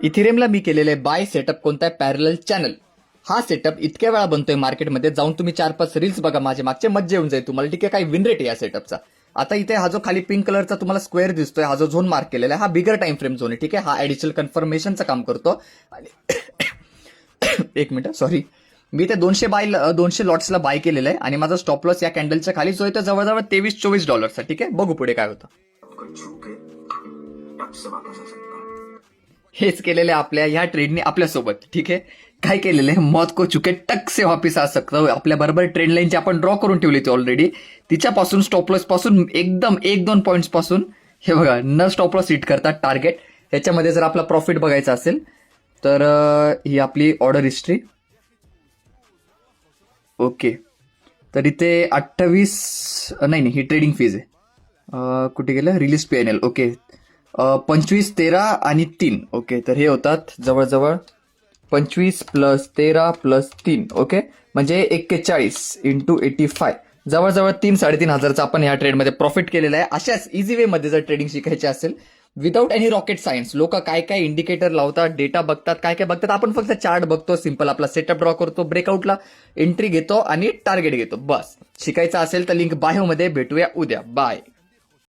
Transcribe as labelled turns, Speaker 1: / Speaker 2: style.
Speaker 1: इथेरियमला मी केलेले bye setup कोणता आहे, पॅरलल चॅनल. हा सेटअप इतक्या वेळा बनतोय मार्केटमध्ये, जाऊन तुम्ही 4-5 रील्स बघा माझे मागचे, मज्जा येऊन जाईल तुम्हाला. ठीक आहे, काही विन रेट आहे या सेटअपचा. आता इथे हा जो खाली पिंक कलरचा तुम्हाला स्क्वेअर दिसतोय, हा जो झोन मार्क केलेला आहे, हा बिगर टाइम फ्रेम झोन आहे. ठीक आहे, हा ऍडिशनल कन्फर्मेशनचं काम करतो. आणि एक मिनिट, सॉरी, मी ते 200 लॉट्सला बाय केलेलं आहे आणि माझा स्टॉप लॉस या कॅन्डलच्या खाली जो आहे तो जवळजवळ $23-24. ठीक आहे, बघू पुढे काय होतं. हेच केलेलं आहे आपल्या ह्या ट्रेडने आपल्यासोबत. ठीक आहे, काय केलेलं आहे, मौत को चुके टक से वापिस आ सकता. आपल्या बरोबर ट्रेंड लाईनची आपण ड्रॉ करून ठेवली होती ऑलरेडी. तिच्यापासून स्टॉप लॉस पासून एकदम 1-2 पॉईंट्स पासून हे बघा, न स्टॉप लॉस हिट करतात टार्गेट. ह्याच्यामध्ये जर आपला प्रॉफिट बघायचा असेल तर ही आपली ऑर्डर हिस्ट्री. ओके, तर इथे 28 नाही ही ट्रेडिंग फीज आहे. कुठे गेलं, रिलीज PNL. ओके, 25, 13 आणि 3. ओके, तर हे होतात जवळजवळ 25 + 13 + 3. ओके, म्हणजे 41 × 85, जवळजवळ 3-3.5 हजारचा आपण ह्या ट्रेडमध्ये प्रॉफिट केलेला आहे. अशाच इझी वे मध्ये जर ट्रेडिंग शिकायची असेल, विदाऊट एनी रॉकेट सायन्स. लोक काय काय इंडिकेटर लावतात, डेटा बघतात, काय काय बघतात, आपण फक्त चार्ट बघतो, सिंपल आपला सेटअप ड्रॉ करतो, ब्रेकआउटला एंट्री घेतो आणि टार्गेट घेतो, बस. शिकायचं असेल तर लिंक बायोमध्ये. भेटूया उद्या, बाय.